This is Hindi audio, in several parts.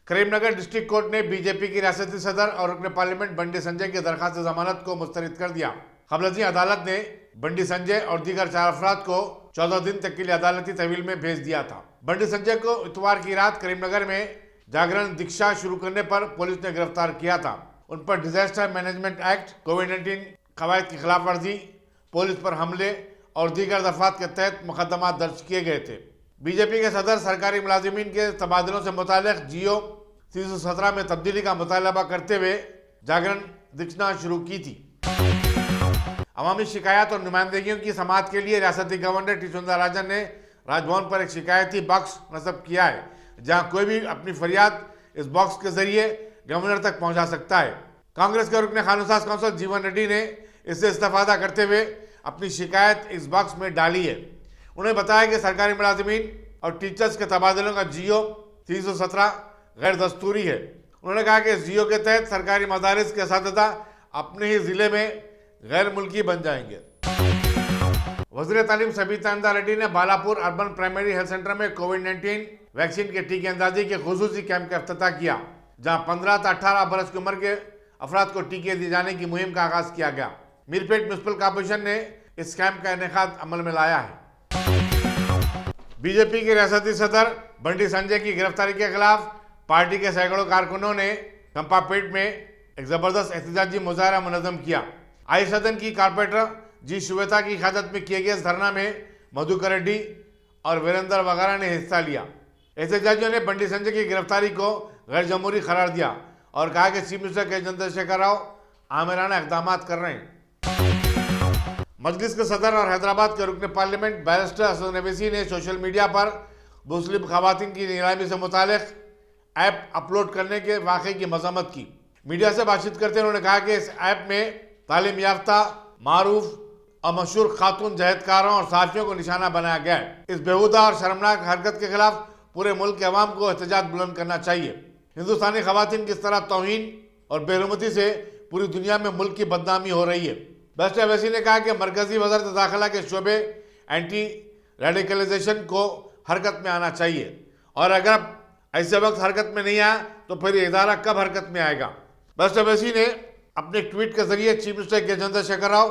करीमनगर डिस्ट्रिक्ट कोर्ट ने बीजेपी की रियासती सदर और रुकन पार्लियामेंट बंडी संजय की दरखास्त जमानत को मुस्तरद कर दिया। कबलजी अदालत ने बंडी संजय और दीगर 4 अफराद को 14 दिन तक के लिए अदालती तहवील में भेज दिया था। बंडी संजय को इतवार की रात करीमनगर में जागरण दीक्षा शुरू करने पर पुलिस ने गिरफ्तार किया था। उन पर डिजास्टर मैनेजमेंट एक्ट, कोविड-19 कवायद की खिलाफ वर्जी, पुलिस पर हमले और दीगर दफात के तहत मुकदमा दर्ज किए गए थे। बीजेपी के सदर सरकारी मुलाजिमीन के तबादलों से मुताल्लिक जियो 317 में तब्दीली का मुतालबा करते हुए जागरण दीक्षा शुरू की थी। अवामी शिकायत और नुमाइंदगियों की समाअत के लिए रियासती गवर्नर टी सुंदरराजन ने राजभवन पर एक शिकायती बॉक्स नस्ब किया है, जहां कोई भी अपनी फरियाद इस बॉक्स के जरिए गवर्नर तक पहुंचा सकता है। कांग्रेस के रुकन कानून-साज कौंसिल जीवन रेड्डी ने इससे इस्तेफादा करते हुए अपनी शिकायत इस बॉक्स में डाली है। उन्होंने बताया कि सरकारी मुलाजिमीन और टीचर्स के तबादलों का जियो 317 गैर दस्तूरी है। उन्होंने कहा कि इस जियो के तहत सरकारी मदारिस के असातिज़ा अपने ही जिले में गैर मुल्की बन जाएंगे। वज़ीर तालीम सबीता इंदा रेड्डी ने Balapur urban primary health centre में कोविड-19 वैक्सीन के टीके अंदाजी के खुसूसी कैंप का इफ्तिताह किया, जहां 15 से 18 बरस की उम्र के अफराद को टीके दिए जाने की मुहिम का आगाज किया गया। मीरपेट म्युनिसिपल कॉर्पोरेशन ने इस कैंप का इनेकाद अमल में लाया है। बीजेपी के रियासती सदर बंडी संजय की गिरफ्तारी के खिलाफ पार्टी के सैकड़ों कारकुनों ने चंपापेट में एक जबरदस्त एहतजाजी मुजाहरा मुनज़्ज़म किया। आई सदन की कारपोरेटर जी श्वेता की क़यादत में किए गए इस धरना में मधुकर रेड्डी और वीरेंद्र वगैरह ने हिस्सा लिया। एहतजाजियों ने बंडी संजय की गिरफ्तारी को गैर जमहूरी करार दिया और कहा कि चीफ मिनिस्टर के चंद्रशेखर राव आमिराना इक़दाम कर रहे हैं। मजलिस के सदर और हैदराबाद के रुकन पार्लियामेंट बैरिस्टर असद नबीसी ने सोशल मीडिया पर मुस्लिम खवातीन की नीलामी से मुतालिक ऐप अपलोड करने के वाक़े की मज़म्मत की। मीडिया से बातचीत करते हुए उन्होंने कहा कि इस ऐप में तालीम याफ्ता, मारूफ और मशहूर खातून जहदकारों और साफियों को निशाना बनाया गया है। इस बेहुदा और शर्मनाक हरकत के खिलाफ पूरे मुल्क के अवाम को एहतजाज बुलंद करना चाहिए। हिंदुस्तानी खवातीन की इस तरह तौहीन और बेरुमती से पूरी दुनिया में मुल्क की बदनामी हो रही है। बैरिस्टर अवैसी ने कहा कि मरकजी वज़ारत दाखिला के शोबे एंटी रेडिकलाइजेशन को हरकत में आना चाहिए और अगर ऐसे वक्त हरकत में नहीं आया तो फिर ये इदारा कब हरकत में आएगा। बैरिस्टर अवैसी ने अपने ट्वीट के जरिए चीफ मिनिस्टर के Chandrashekhar Rao,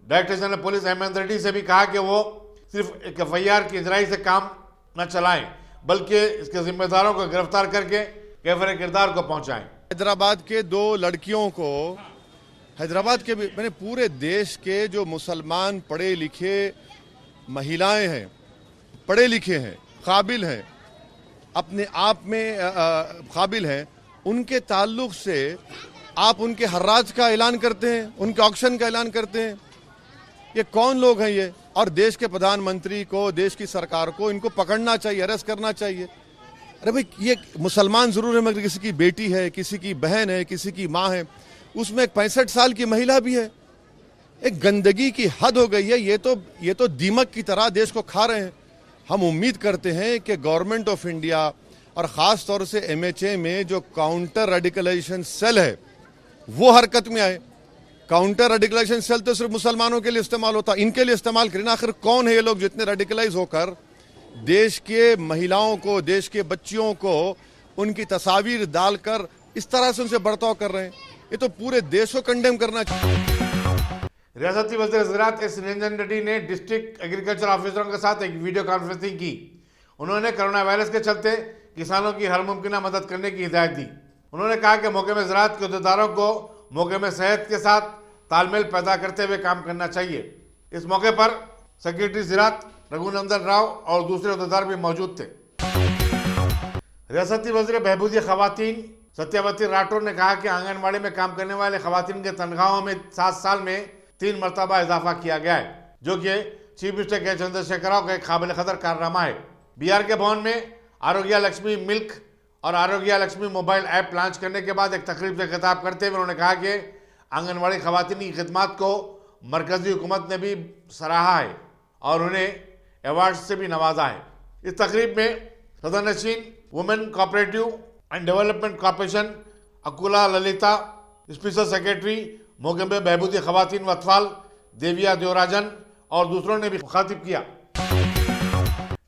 director general police Hemant Reddy से भी कहा कि वो सिर्फ एक FIR की इजराई से काम न चलाएं बल्कि इसके जिम्मेदारों को गिरफ्तार करके कैफरे किरदार को पहुंचाएं। हैदराबाद के 2 लड़कियों को, हैदराबाद के मैंने पूरे देश के जो मुसलमान पढ़े लिखे महिलाएं हैं, पढ़े लिखे हैं, काबिल हैं, अपने आप में काबिल हैं, उनके ताल्लुक से आप उनके हर्राज का ऐलान करते हैं, उनके ऑक्शन का ऐलान करते हैं। ये कौन लोग हैं ये? और देश के प्रधानमंत्री को, देश की सरकार को इनको पकड़ना चाहिए, अरेस्ट करना चाहिए। अरे भाई, ये मुसलमान जरूर है मगर किसी की बेटी है, किसी की बहन है, किसी की माँ है, उसमें एक 65 साल की महिला भी है। एक गंदगी की हद हो गई है। ये तो दीमक की तरह देश को खा रहे हैं। हम उम्मीद करते हैं कि गवर्नमेंट ऑफ इंडिया और ख़ास तौर से MHA में जो काउंटर रेडिकलाइजेशन सेल है वो हरकत में आए। काउंटर रेडिकलाइजेशन सेल तो सिर्फ मुसलमानों के लिए इस्तेमाल होता, इनके लिए इस्तेमाल करें। आखिर कौन है ये लोग जितने रेडिकलाइज होकर देश के महिलाओं को, देश के बच्चियों को उनकी तस्वीर डालकर इस तरह से उनसे बर्ताव कर रहे हैं? ये तो पूरे देश को कंडेम करना चाहिए। रियासती वज़ीर ज़राअत एस निरंजन रेड्डी ने डिस्ट्रिक्ट एग्रीकल्चर ऑफिसरों के साथ एक वीडियो कॉन्फ्रेंसिंग की। उन्होंने कोरोना वायरस के चलते किसानों की हर मुमकिन मदद करने की हिदायत दी। उन्होंने कहा कि मौके में ज़राअत के अहदेदारों को मौके में सेहत के साथ तालमेल पैदा करते हुए काम करना चाहिए। इस मौके पर सेक्रेटरी ज़राअत रघुनंदन राव और दूसरे अहदेदार भी मौजूद थे। रियासती वज़ीर बहबूदी खवातीन सत्यावती राठौर ने कहा कि आंगनबाड़ी में काम करने वाले खवातीन के तनख्वाहों में 7 साल में 3 मरतबा इजाफा किया गया है, जो कि चीफ मिनिस्टर के चंद्रशेखर राव का एक काबिल कदर कारनामा है। बिहार के भवन में आरोग्य लक्ष्मी मिल्क और आरोग्य लक्ष्मी मोबाइल ऐप लॉन्च करने के बाद एक तकरीब से खिताब करते हुए उन्होंने कहा कि आंगनबाड़ी खवातीन की खिदमत को मरकजी हुकूमत ने भी सराहा है और उन्हें अवार्ड से भी नवाजा है। इस तकरीब में सदरनशीन women cooperative and development corporation Akula Lalitha, special secretary मौके में बहबूदी खवातीन वतफाल देविया देवराजन और दूसरों ने भी मुखातिब किया।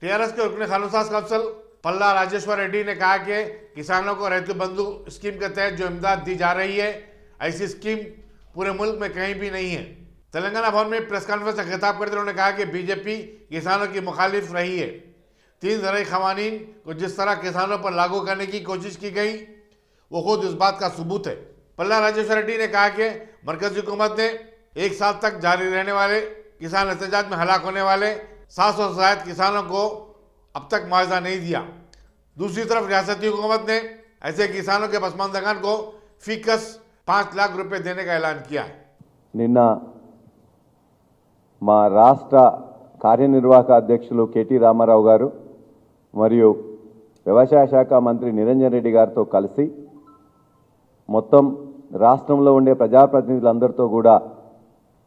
TRS के रुकन कानून-साज कौंसिल पल्ला राजेश्वर रेड्डी ने कहा कि किसानों को रैतु बंधु स्कीम के तहत जो इमदाद दी जा रही है, ऐसी स्कीम पूरे मुल्क में कहीं भी नहीं है। तेलंगाना भवन में प्रेस कॉन्फ्रेंस से खिताब करते उन्होंने कहा कि बीजेपी किसानों की मुखालिफ रही है। 3 ज़राई क़वानीन को जिस तरह किसानों पर लागू करने की कोशिश की गई, वो खुद इस बात का सबूत है। पल्ला राजेश्वर रेड्डी ने कहा कि मरकजी हुकूमत ने 1 साल तक जारी रहने वाले किसान एहतजाज में हलाक होने वाले 700 से ज्यादा किसानों को अब तक मुआवजा नहीं दिया। दूसरी तरफ रियासती हुकूमत ने ऐसे किसानों के पसमानदगान को फीकस 5 लाख रुपए देने का ऐलान किया है। నిన్న మా రాష్ట్ర కార్యనిర్వాహక అధ్యక్షులు కేటీ రామారావు గారు మరియు వ్యవసాయ శాఖ మంత్రి నిరంజన్ రెడ్డి గారితో కలిసి మొత్తం రాష్ట్రంలో ఉండే ప్రజాప్రతినిధులందరితో కూడా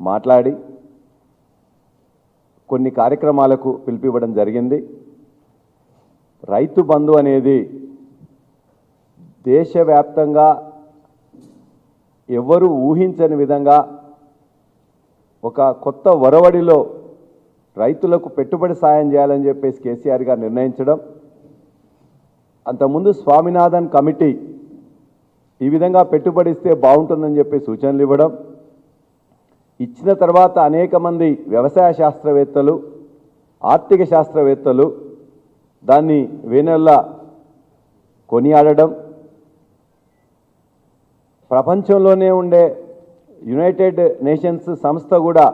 మాట్లాడి కొన్ని కార్యక్రమాలకు పిలిపివ్వడం జరిగింది। రైతు బంధు అనేది దేశవ్యాప్తంగా ఎవరు ఊహించని విధంగా ఒక కొత్త వరవడిలో రైతులకు పెట్టుబడి సాయం చేయాలని చెప్పేసి కేసీఆర్ గారు నిర్ణయించడం, అంతకుముందు స్వామినాథన్ కమిటీ ఈ విధంగా పెట్టుబడి ఇస్తే బాగుంటుందని చెప్పి సూచనలు ఇవ్వడం, ఇచ్చిన తర్వాత అనేక మంది వ్యవసాయ శాస్త్రవేత్తలు, ఆర్థిక శాస్త్రవేత్తలు దాన్ని వేనెల్లా కొనియాడడం, ప్రపంచంలోనే ఉండే యునైటెడ్ నేషన్స్ సంస్థ కూడా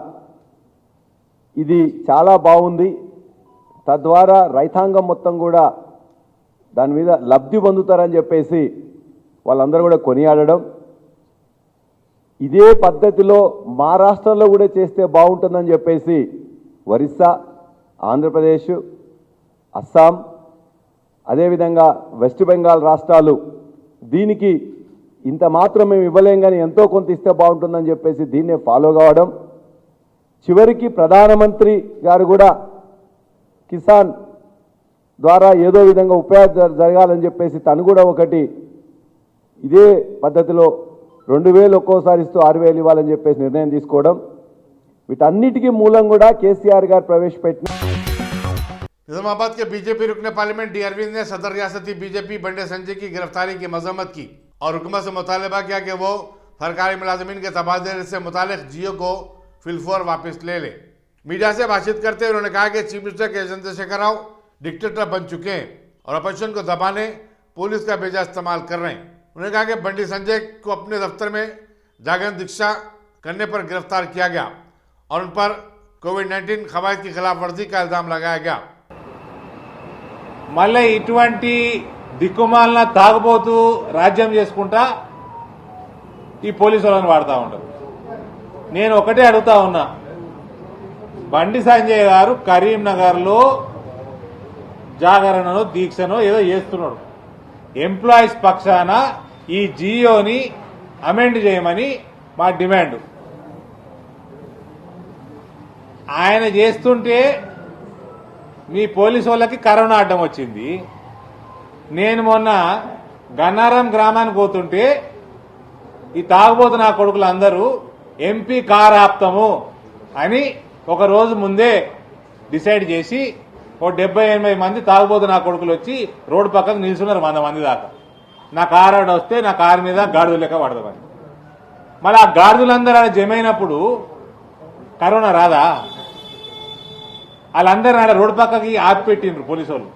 ఇది చాలా బాగుంది, తద్వారా రైతాంగం మొత్తం కూడా దాని మీద లబ్ధి పొందుతారని చెప్పేసి వాళ్ళందరూ కూడా కొనియాడడం, ఇదే పద్ధతిలో మా రాష్ట్రంలో కూడా చేస్తే బాగుంటుందని చెప్పేసి ఒరిస్సా, ఆంధ్రప్రదేశ్, అస్సాం, అదేవిధంగా వెస్ట్ బెంగాల్ రాష్ట్రాలు దీనికి ఇంత మాత్రం మేము ఇవ్వలేం కానీ ఎంతో కొంత ఇస్తే బాగుంటుందని చెప్పేసి దీన్నే ఫాలో కావడం, చివరికి ప్రధానమంత్రి గారు కూడా కిసాన్ ద్వారా ఏదో విధంగా ఉపయోగం జరగాలని చెప్పేసి తను కూడా ఒకటి ఇదే పద్ధతిలో 2000 ఒక్కోసారి ఇస్తూ 6000 ఇవ్వాలని చెప్పేసి నిర్ణయం తీసుకోవడం, వీటన్నిటికీ మూలం కూడా కేసీఆర్ గారు ప్రవేశపెట్టిన। निजामाबाद के बीजेपी रुकने पार्लियामेंट डी अरविंद ने सदर रियासती बीजेपी बंडे संजय की गिरफ्तारी की मजम्मत की और हुकूमत से मुतालबा किया कि वो सरकारी मुलाजमीन के तबादले से मुतालिक जियो को फिलफोर वापस ले ले। मीडिया से बातचीत करते हुए उन्होंने कहा कि चीफ मिनिस्टर के चंद्रशेखर राव डिक्टेटर बन चुके हैं और अपोजिशन को दबाने पुलिस का बेजा इस्तेमाल कर रहे हैं। उन्होंने कहा कि बंडी संजय को अपने दफ्तर में जागरण दीक्षा करने पर गिरफ्तार किया गया और उन पर कोविड-19 कवायद की खिलाफ वर्जी का इल्जाम लगाया गया। మళ్ళీ ఇటువంటి దిక్కుమాలిన తాగుబోతూ రాజ్యం చేసుకుంటా ఈ పోలీసు వాళ్ళని వాడుతూ ఉంటారు। నేను ఒకటే అడుగుతా ఉన్నా, బండి సంజయ్ గారు కరీంనగర్లో జాగరణను దీక్షను ఏదో చేస్తున్నాడు, ఎంప్లాయీస్ పక్షాన ఈ జియోని అమెండ్ చేయమని మా డిమాండ్। ఆయన చేస్తుంటే మీ పోలీసు వాళ్ళకి కరోనా అడ్డం వచ్చింది। నేను మొన్న గన్నారం గ్రామానికి పోతుంటే ఈ తాగుబోతు నా కొడుకులు అందరూ ఎంపీ కారు ఆపుతాము అని ఒక రోజు ముందే డిసైడ్ చేసి ఓ 70-80 మంది తాగుబోతు నా కొడుకులు వచ్చి రోడ్డు పక్కన నిల్చున్నారు 100 మంది దాకా। నా కారు ఆడ వస్తే నా కారు మీద గాడిద లెక్క పడదామని, మళ్ళీ ఆ గాడిదలందరూ ఆడ జమైనప్పుడు కరోనా రాదా? వాళ్ళందరూ ఆడ రోడ్డు పక్కకి ఆపి పెట్టిండ్రు పోలీసు వాళ్ళు।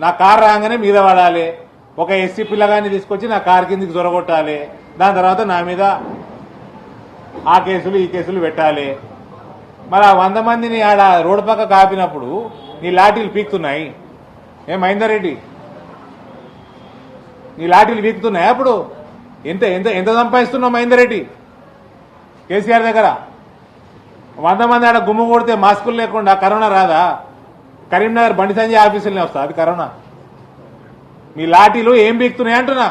నా కారు రాగానే మీద పడాలి, ఒక ఎస్సీ పిల్లగాన్ని తీసుకొచ్చి నా కారు కిందికి జొరగొట్టాలి, దాని తర్వాత నా మీద ఆ కేసులు ఈ కేసులు పెట్టాలి। మరి ఆ 100 మందిని ఆడ రోడ్డు పక్క ఆపినప్పుడు నీ లాఠీలు పీకుతున్నాయి ఏ మహేందర్ రెడ్డి? నీ లాఠీలు పీకుతున్నాయి అప్పుడు? ఎంత ఎంత ఎంత సంపాదిస్తున్నావు మహేందర్ రెడ్డి కేసీఆర్ దగ్గర? 100 మంది ఆడ గుమ్మ కొడితే మాస్కులు లేకుండా కరోనా రాదా? కరీంనగర్ బండి సంజయ్ ఆఫీసులనే వస్తా అది కరోనా? మీ లాఠీలు ఏం పీకుతున్నాయి అంటున్నా?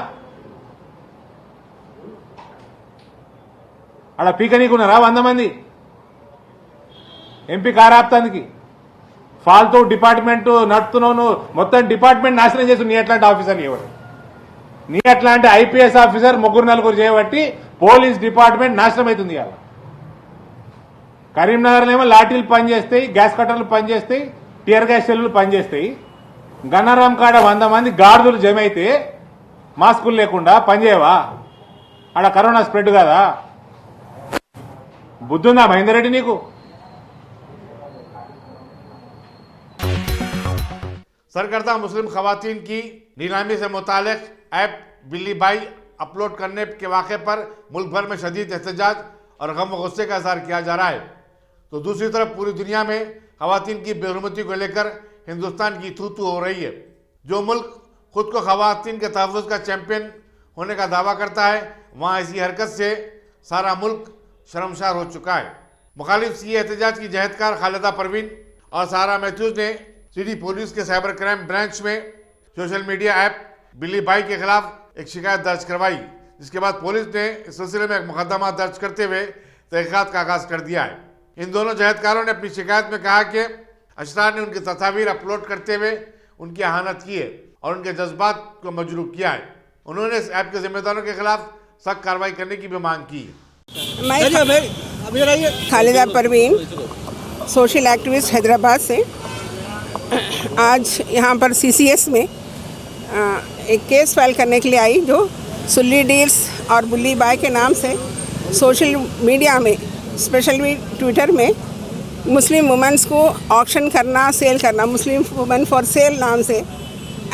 ఆడ పీకనీకున్నారా 100 మంది ఎంపీ కారాప్తానికి? ఫాల్తూ డిపార్ట్మెంట్ నడుపుతున్నావు, మొత్తం డిపార్ట్మెంట్ నాశనం చేసి నీ అట్లాంటి ఆఫీసర్ ఎవరు? నీ అట్లాంటి ఐపీఎస్ ఆఫీసర్ 3-4 చేయబట్టి పోలీస్ డిపార్ట్మెంట్ నాశనం అవుతుంది కదా। కరీంనగర్లో ఏమో లాఠీలు పనిచేస్తాయి, గ్యాస్ కట్టర్లు పనిచేస్తాయి, టియర్ గ్యాస్ సెల్లులు పనిచేస్తాయి, గన్నారం కాడ 100 మంది గాడిదలు జమ అయితే మాస్కులు లేకుండా పనిచేయవా? ఆడ కరోనా స్ప్రెడ్ కదా. బుద్ధుందా మహేందర్ రెడ్డి నీకు? सरकर्ता मुस्लिम खवातीन की नीलामी से मुतालिक ऐप बिल्ली बाई अपलोड करने के वाक़े पर मुल्क भर में शदीद एहतजाज और गम व गुस्से का इजहार किया जा रहा है, तो दूसरी तरफ पूरी दुनिया में खवातीन की बेहरमती को लेकर हिंदुस्तान की थू थू हो रही है। जो मुल्क खुद को खवातीन के तहफ़्फ़ुज़ का चैम्पियन होने का दावा करता है, वहाँ ऐसी हरकत से सारा मुल्क शर्मसार हो चुका है। मुखालिफ सी एहतजाज की जहदकार खालिदा परवीन और सारा मैथ्यूज़ ने सिटी पुलिस के साइबर क्राइम ब्रांच में सोशल मीडिया ऐप बिल्ली बाई के खिलाफ एक शिकायत दर्ज करवाई, जिसके बाद पुलिस ने इस सिलसिले में एक मुकदमा दर्ज करते हुए तहक़ीक़ात का आगाज़ कर दिया है। इन दोनों जहदकारों ने अपनी शिकायत में कहा कि अशरार ने उनकी तस्वीर अपलोड करते हुए उनकी अहानत की है और उनके जज्बात को मजरूह किया है। उन्होंने इस ऐप के जिम्मेदारों के खिलाफ सख्त कार्रवाई करने की भी मांग की है। मैं खालिदा परवीन, सोशल एक्टिविस्ट हैदराबाद से, आज यहाँ पर CCS में एक केस फाइल करने के लिए आई, जो सुल्ली डील्स और बुल्ली बाय के नाम से सोशल मीडिया में, स्पेशली ट्विटर में मुस्लिम वुमेंस को ऑक्शन करना, सेल करना, मुस्लिम वुमेन फॉर सेल नाम से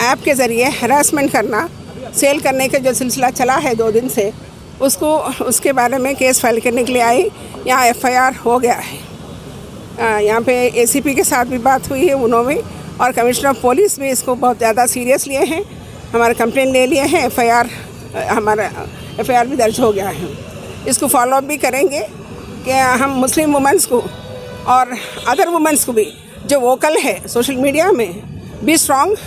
ऐप के ज़रिए हरासमेंट करना, सेल करने का जो सिलसिला चला है 2 दिन से, उसके बारे में केस फाइल करने के लिए आई। यहाँ FIR हो गया है। यहाँ पे ACP के साथ भी बात हुई है उन्होंने, और कमिश्नर ऑफ पुलिस भी इसको बहुत ज़्यादा सीरियस लिए हैं, हमारे कंप्लेंट ले लिए हैं, FIR भी दर्ज हो गया है। इसको फॉलोअप भी करेंगे कि हम मुस्लिम वुमेंस को और अदर वुमेंस को भी जो वोकल है सोशल मीडिया में, बी स्ट्रॉन्ग,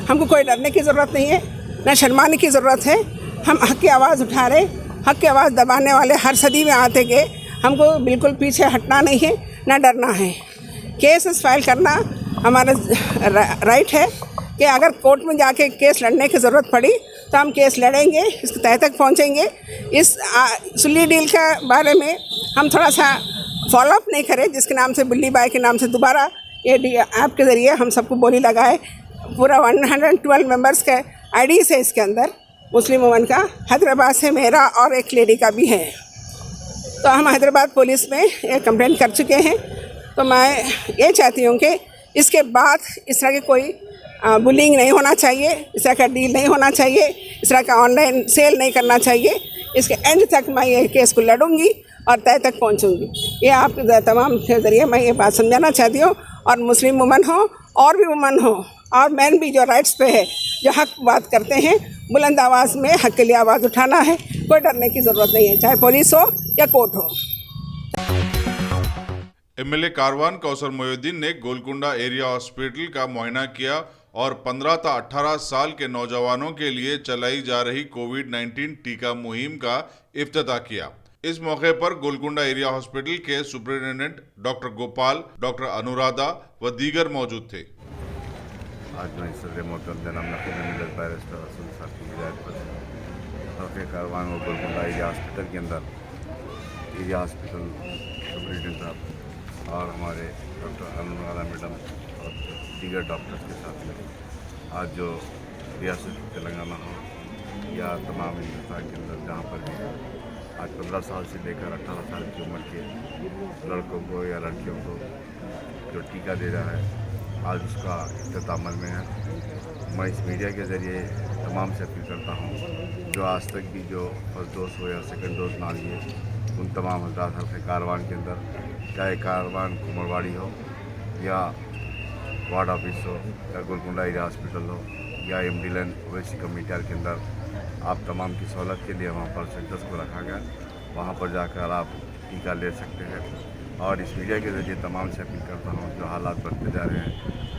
हमको कोई डरने की ज़रूरत नहीं है, न शर्माने की ज़रूरत है। हम हक़ की आवाज़ उठा रहे, हक़ की आवाज़ दबाने वाले हर सदी में आते गए, हमको बिल्कुल पीछे हटना नहीं है, ना डरना है। केसेस फाइल करना हमारा राइट है कि अगर कोर्ट में जाके केस लड़ने की ज़रूरत पड़ी तो हम केस लड़ेंगे, इसके तह तक पहुँचेंगे। इस सुल्ली डील के बारे में हम थोड़ा सा फॉलोअप नहीं करें, जिसके नाम से बिल्ली बाई के नाम से दोबारा ये ऐप के ज़रिए हम सबको बोली लगाए। पूरा 112 मेंबर्स के IDs है इसके अंदर, मुस्लिम वुमन का, हैदराबाद से मेरा और एक लेडी का भी है। तो हम हैदराबाद पुलिस में ये कंप्लेंट कर चुके हैं। तो मैं ये चाहती हूँ कि इसके बाद इस तरह के कोई बुलिंग नहीं होना चाहिए, इस तरह का डील नहीं होना चाहिए, इस तरह का ऑनलाइन सेल नहीं करना चाहिए। इसके एंड तक मैं ये केस को लड़ूंगी और तय तक पहुंचूंगी। ये आप तमाम के ज़रिए मैं ये बात समझाना चाहती हूँ। और मुस्लिम वुमन हो और भी वुमन हो और मैन भी जो राइट्स पे है, जो हक बात करते हैं, बुलंद आवाज़ में हक के लिए आवाज़ उठाना है, कोई डरने की ज़रूरत नहीं है, चाहे पुलिस हो या कोर्ट हो। MLA कारवान कौसर मोहिउद्दीन ने गोलकुंडा एरिया हॉस्पिटल का मुआयना किया और 15 से 18 साल के नौजवानों के लिए चलाई जा रही कोविड-19 टीका मुहिम का इफ्तिताह किया। इस मौके पर गोलकुंडा एरिया हॉस्पिटल के superintendent doctor Gopal, doctor Anuradha व दीगर मौजूद थे। आज मैं सदर मोहतरम जनाब नकीब मिलत बैरिस्टर रसूल साहब की हिदायत पर हल्के कारवान और गोलकुंडा एरिया हॉस्पिटल के अंदर एरिया हॉस्पिटल सुपरिटेंडेंट साहब और हमारे डॉक्टर अनुराधा मैडम और दीगर डॉक्टर्स के साथ में आज जो रियासत तेलंगाना हो या तमाम हिंदुस्तान के अंदर जहाँ पर भी आज 15 साल से लेकर 18 साल की उम्र के लड़कों को या लड़कियों को जो टीका दे रहा है, आज उसका इख्तिताम में है। मैं इस मीडिया के ज़रिए तमाम से अपील करता हूँ जो आज तक भी जो फर्स्ट डोज हो या सेकंड डोज ना लिए, उन तमाम हज़रात हल्के कारवान के अंदर, चाहे कारवान कुमरवाड़ी हो या वार्ड ऑफिस हो या गोलकुंडा एरिया हॉस्पिटल हो या MD लैन ओवैसी कम्युनिटी के अंदर, आप तमाम की सहूलत के लिए वहाँ पर सेंटर्स को रखा गया, वहाँ पर जाकर आप टीका ले सकते हैं। और इस मीडिया के ज़रिए तमाम से अपील करता हूँ जो हालात बढ़ते जा रहे हैं।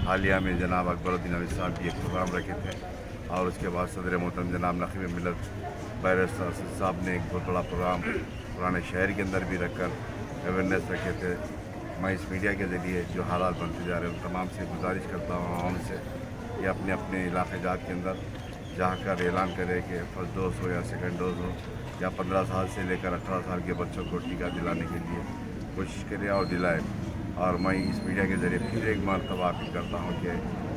हालिया में जनाब अकबरुद्दीन अली साहब भी एक प्रोग्राम रखे थे और उसके बाद सदर मोहतरम जनाब नकीब मिलत बैरिस्टर साहब ने एक बहुत बड़ा प्रोग्राम पुराने शहर के अंदर भी रखकर अवेयरनेस रखे थे। मैं इस मीडिया के ज़रिए जो हालात बनते जा रहे हैं उन तमाम से गुजारिश करता हूँ उनसे कि अपने अपने इलाके जात के अंदर जाकर ऐलान करें कि फर्स्ट डोज हो या सेकंड डोज हो या 15 साल से लेकर 18 साल के बच्चों को टीका दिलाने के लिए कोशिश करें और दिलाएं। और मैं इस मीडिया के ज़रिए फिर एक मरतबा अपील करता हूँ कि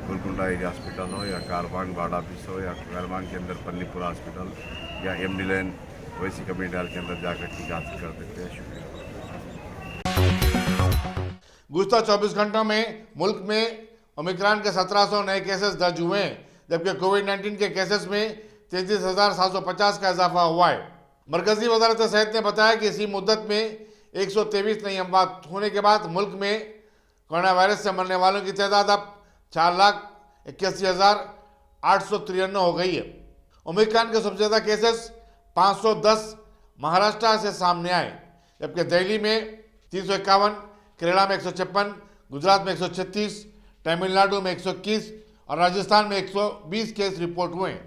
गोलकुंडा एरिया हॉस्पिटल हो या कारवान वार्ड ऑफिस हो या कारवान के अंदर पन्नीपुरा हॉस्पिटल या एमडी लैन वैसी कम्युनिटी हॉल के अंदर जाकर टीका हासिल कर सकते हैं। शुक्रिया। गुज़श्ता 24 घंटों में मुल्क में ओमिक्रॉन के 1700 नए केसेस दर्ज हुए हैं, जबकि कोविड-19 के केसेस में 33,750 का इजाफा हुआ है। मरकजी वजारत सेहत ने बताया कि इसी मुद्दत में 123 नई अमवात होने के बाद मुल्क में कोरोना वायरस से मरने वालों की तादाद अब 4,81,893 हो गई है। ओमिक्रॉन के सबसे ज़्यादा केसेस 510 महाराष्ट्र से सामने आए, जबकि दिल्ली में 351, केरला में 156, गुजरात में 136, तमिलनाडु में 121 और राजस्थान में 120 केस रिपोर्ट हुए हैं।